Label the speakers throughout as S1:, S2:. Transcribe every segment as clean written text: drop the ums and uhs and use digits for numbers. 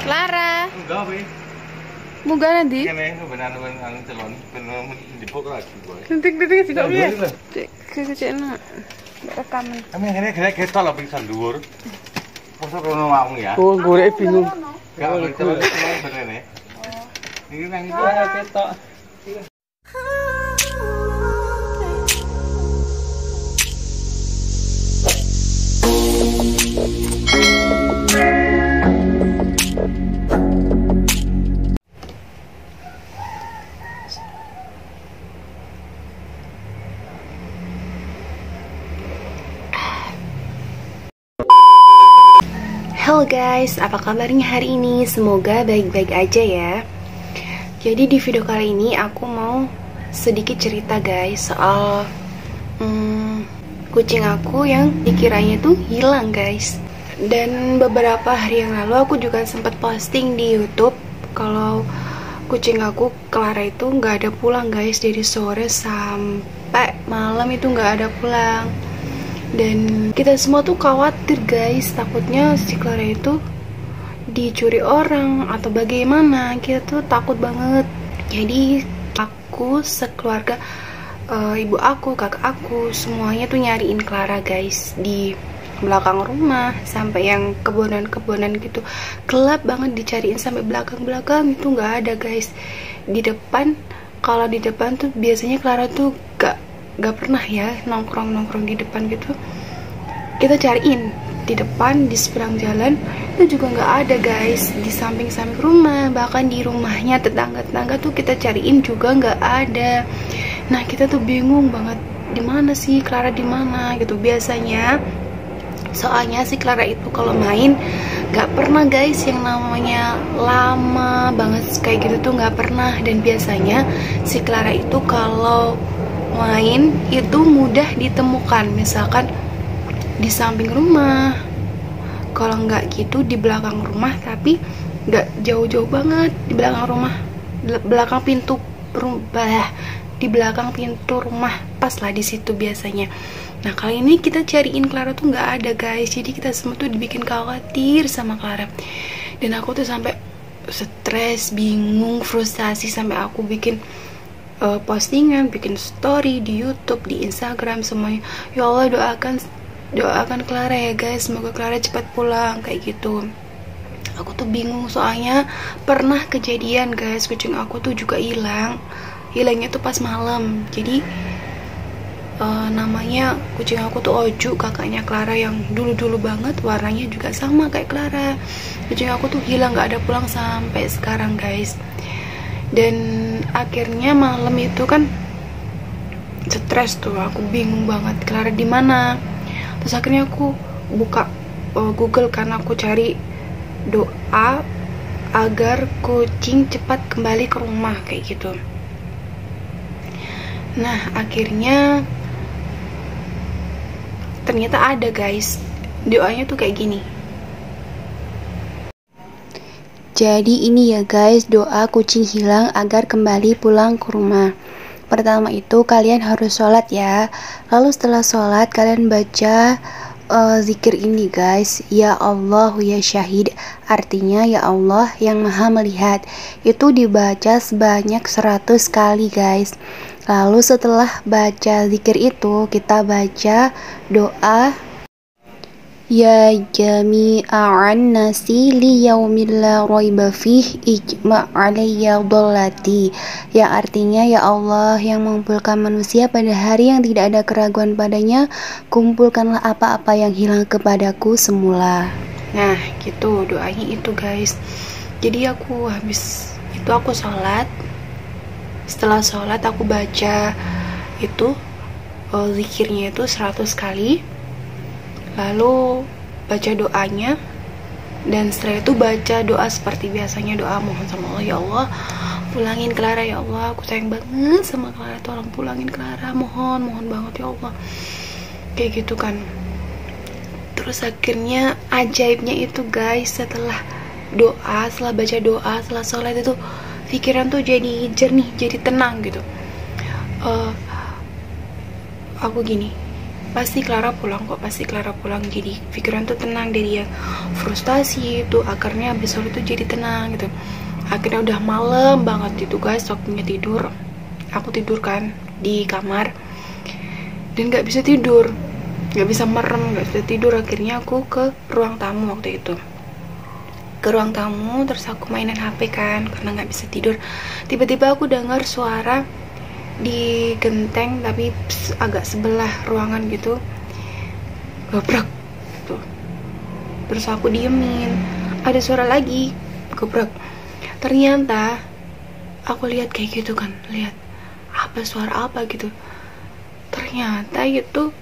S1: Clara.
S2: Enggak, Wi.
S1: Munggah nanti.
S2: Kene benar anu celon, benar dijepuk lagi, boy.
S1: Detik-detik sih kok piye? Kecekno. Rekaman.
S2: Kami ngene gede ketok lho pingsan dhuwur. Mosok rono mau ya.
S1: Oh, golek bingung.
S2: Enggak ngerti bener ne. Iki nang iki ketok.
S3: Halo guys, apa kabarnya hari ini? Semoga baik-baik aja ya. Jadi di video kali ini aku mau sedikit cerita guys soal kucing aku yang dikiranya tuh hilang guys. Dan beberapa hari yang lalu aku juga sempat posting di YouTube kalau kucing aku Clara itu nggak ada pulang guys, dari sore sampai malam itu nggak ada pulang. Dan kita semua tuh khawatir guys, takutnya si Clara itu dicuri orang atau bagaimana. Kita tuh takut banget. Jadi aku sekeluarga, ibu aku, kakak aku, semuanya tuh nyariin Clara guys di belakang rumah sampai yang kebonan-kebonan gitu. Gelap banget, dicariin sampai belakang-belakang itu nggak ada guys. Di depan, kalau di depan tuh biasanya Clara tuh gak pernah ya nongkrong di depan gitu. Kita cariin di depan, di seberang jalan itu juga nggak ada guys, di samping-samping rumah, bahkan di rumahnya tetangga-tetangga tuh kita cariin juga nggak ada. Nah kita tuh bingung banget, di mana sih Clara, di mana gitu. Biasanya soalnya si Clara itu kalau main nggak pernah guys yang namanya lama banget kayak gitu tuh nggak pernah. Dan biasanya si Clara itu kalau main itu mudah ditemukan, misalkan di samping rumah, kalau nggak gitu di belakang rumah, tapi nggak jauh-jauh banget di belakang rumah, belakang pintu rumah, di belakang pintu rumah, pas lah di situ biasanya. Nah kali ini kita cariin Clara tuh nggak ada guys, jadi kita semua tuh dibikin khawatir sama Clara. Dan aku tuh sampai stres, bingung, frustasi, sampai aku bikin postingan, bikin story di YouTube, di Instagram, semuanya. Ya Allah, doakan Clara ya guys, semoga Clara cepat pulang kayak gitu. Aku tuh bingung soalnya pernah kejadian guys, kucing aku tuh juga hilangnya tuh pas malam. Jadi namanya kucing aku tuh Oju, kakaknya Clara yang dulu banget, warnanya juga sama kayak Clara. Kucing aku tuh hilang, nggak ada pulang sampai sekarang guys. Dan akhirnya malam itu kan stres tuh, aku bingung banget Clara di mana. Terus akhirnya aku buka Google, karena aku cari doa agar kucing cepat kembali ke rumah kayak gitu. Nah akhirnya ternyata ada guys, doanya tuh kayak gini. Jadi ini ya guys, doa kucing hilang agar kembali pulang ke rumah. Pertama itu kalian harus sholat ya. Lalu setelah sholat kalian baca zikir ini guys. Ya Allah ya syahid, artinya ya Allah yang maha melihat. Itu dibaca sebanyak 100 kali guys. Lalu setelah baca zikir itu kita baca doa Ya jami'an nasi li yaumil la raiba fih ijma' alayya dhalati, yang artinya ya Allah yang mengumpulkan manusia pada hari yang tidak ada keraguan padanya, kumpulkanlah apa-apa yang hilang kepadaku semula. Nah gitu doanya itu guys. Jadi aku habis itu aku sholat. Setelah sholat aku baca itu zikirnya itu 100 kali, lalu baca doanya, dan setelah itu baca doa seperti biasanya, doa mohon sama Allah, ya Allah pulangin Clara, ya Allah aku sayang banget sama Clara, tolong pulangin Clara, mohon banget ya Allah, kayak gitu kan. Terus akhirnya ajaibnya itu guys, setelah doa, setelah baca doa, setelah sholat itu pikiran tuh jadi jernih, jadi tenang gitu. Aku gini, pasti Clara pulang kok, pasti Clara pulang. Jadi pikiran tuh tenang, dari yang frustasi itu akarnya besok itu jadi tenang gitu. Akhirnya udah malam banget itu guys, waktunya tidur. Aku tidur kan di kamar dan nggak bisa tidur, nggak bisa merem, nggak bisa tidur. Akhirnya aku ke ruang tamu waktu itu, ke ruang tamu, terus aku mainin HP kan karena nggak bisa tidur. Tiba-tiba aku dengar suara di genteng tapi agak sebelah ruangan gitu, gebrak tuh. Terus aku diemin, ada suara lagi, gebrak. Ternyata aku lihat kayak gitu kan, lihat apa, suara apa gitu. Ternyata itu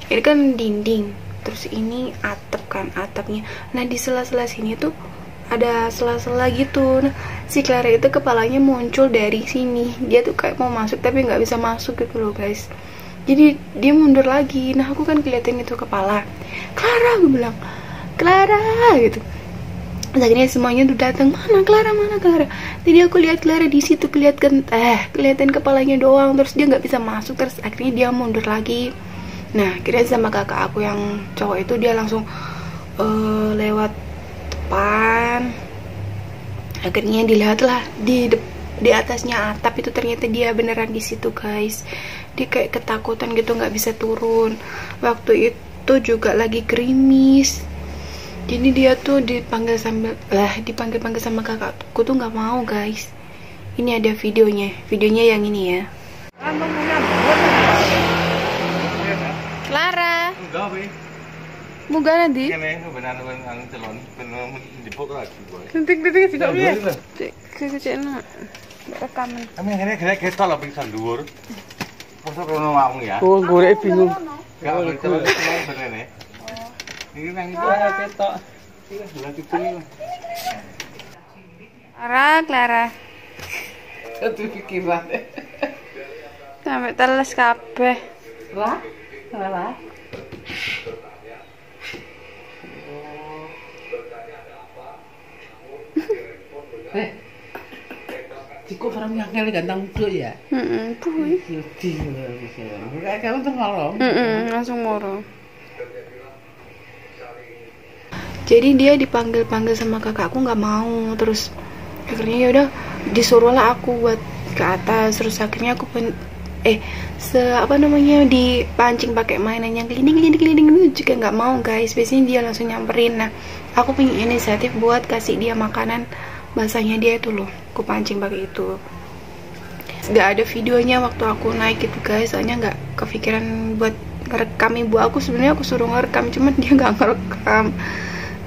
S3: ini kan dinding, terus ini atap kan, atapnya. Nah di sela-sela sini tuh ada sela-sela gitu. Nah si Clara itu kepalanya muncul dari sini, dia tuh kayak mau masuk tapi nggak bisa masuk gitu loh guys. Jadi dia mundur lagi. Nah aku kan kelihatan itu kepala. Clara, gue bilang Clara gitu. Terus akhirnya semuanya tuh datang, mana Clara, mana Clara. Jadi aku lihat Clara di situ, kelihatan kepalanya doang, terus dia nggak bisa masuk. Terus akhirnya dia mundur lagi. Nah akhirnya sama kakak aku yang cowok itu, dia langsung lewat depan. Akhirnya dilihatlah di atasnya atap itu, ternyata dia beneran di situ guys. Dia kayak ketakutan gitu, nggak bisa turun. Waktu itu juga lagi gerimis. Jadi dia tuh dipanggil sama kakakku tuh nggak mau guys. Ini ada videonya yang ini ya.
S1: Clara,
S2: Enggak, Bi.
S1: munggah nanti.
S2: Kene benar anu celon, benar menjebok lagi, boy.
S1: Detik-detik tidak biar. Kecil rekaman.
S2: Kami kene ketok lah pingsan dhuwur. Mosok rono mau ya.
S1: Oh, golek bingung.
S2: Enggak betul bener. Ini nang itu ketok. Iki bulan dipuni.
S1: Clara.
S2: Satu pikiran.
S1: Sampai teles kabeh.
S4: Lah. Ciko orang yang kali ganteng dulu ya.
S1: Puy.
S4: Enggak kamu tuh ngolong.
S1: Langsung moro.
S3: Jadi dia dipanggil sama kakakku nggak mau. Terus akhirnya ya udah disuruhlah aku buat ke atas. Terus akhirnya aku dipancing pakai mainan yang keliling itu juga nggak mau guys. Biasanya dia langsung nyamperin. Nah aku punya inisiatif buat kasih dia makanan basahnya dia itu loh. Aku pancing pakai itu. Nggak ada videonya waktu aku naik gitu guys, soalnya nggak kepikiran buat ngerekam ibu aku. Sebenarnya aku suruh ngerekam, cuman dia nggak ngerekam,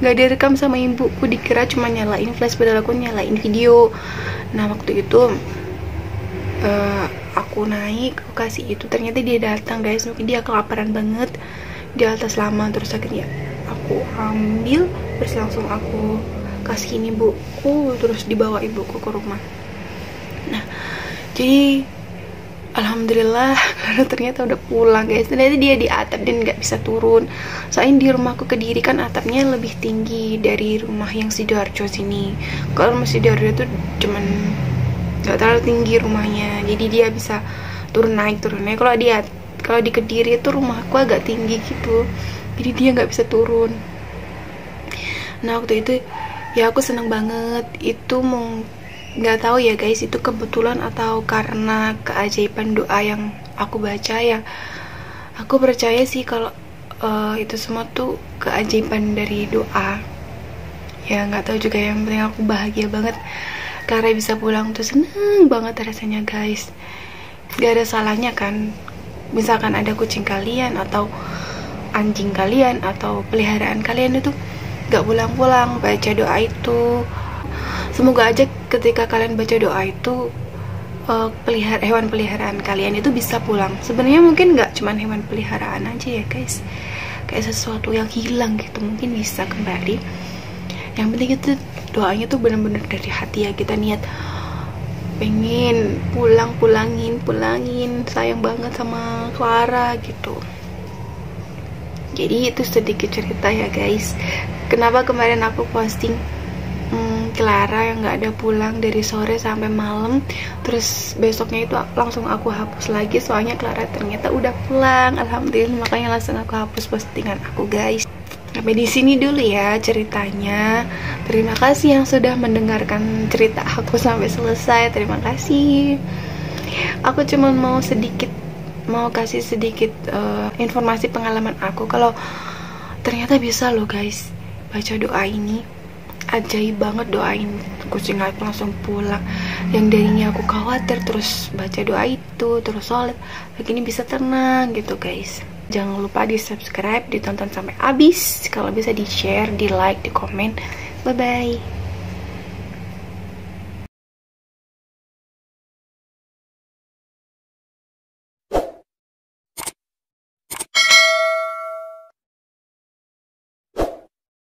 S3: nggak direkam sama ibuku. Dikira cuma nyalain flash, padahal aku nyalain video. Nah waktu itu aku naik, aku kasih itu, ternyata dia datang guys. Mungkin dia kelaparan banget di atas lama. Terus akhirnya aku ambil, terus langsung aku kasihin ibuku, terus dibawa ibuku ke rumah. Nah jadi alhamdulillah karena ternyata udah pulang guys. Ternyata dia di atap dan nggak bisa turun. Soalnya di rumahku Kediri kan atapnya lebih tinggi dari rumah yang Sidoarjo sini. Kalau rumah Sidoarjo itu cuman nggak terlalu tinggi rumahnya, jadi dia bisa turun naik. Kalau di Kediri itu rumahku agak tinggi gitu, jadi dia nggak bisa turun. Nah waktu itu ya aku seneng banget. Itu nggak tahu ya guys, itu kebetulan atau karena keajaiban doa yang aku baca ya. Aku percaya sih kalau itu semua tuh keajaiban dari doa. Ya nggak tahu juga, yang penting aku bahagia banget karena bisa pulang tuh, seneng banget rasanya guys. Gak ada salahnya kan, misalkan ada kucing kalian atau anjing kalian atau peliharaan kalian itu gak pulang-pulang baca doa itu. Semoga aja ketika kalian baca doa itu hewan peliharaan kalian itu bisa pulang. Sebenarnya mungkin gak cuman hewan peliharaan aja ya guys, kayak sesuatu yang hilang gitu mungkin bisa kembali. Yang penting itu doanya tuh bener-bener dari hati ya. Kita niat pengen pulangin, sayang banget sama Clara gitu. Jadi itu sedikit cerita ya guys, kenapa kemarin aku posting Clara yang nggak ada pulang dari sore sampai malam. Terus besoknya itu langsung aku hapus lagi, soalnya Clara ternyata udah pulang. Alhamdulillah, makanya langsung aku hapus postingan aku guys. Sampai di sini dulu ya ceritanya. Terima kasih yang sudah mendengarkan cerita aku sampai selesai. Terima kasih. Aku cuma mau kasih sedikit informasi pengalaman aku, kalau ternyata bisa loh guys baca doa ini. Ajaib banget, doain kucing aku langsung pulang. Yang darinya aku khawatir, terus baca doa itu, terus sholat, begini bisa tenang gitu guys. Jangan lupa di subscribe, ditonton sampai habis. Kalau bisa di share, di like, di komen. Bye bye.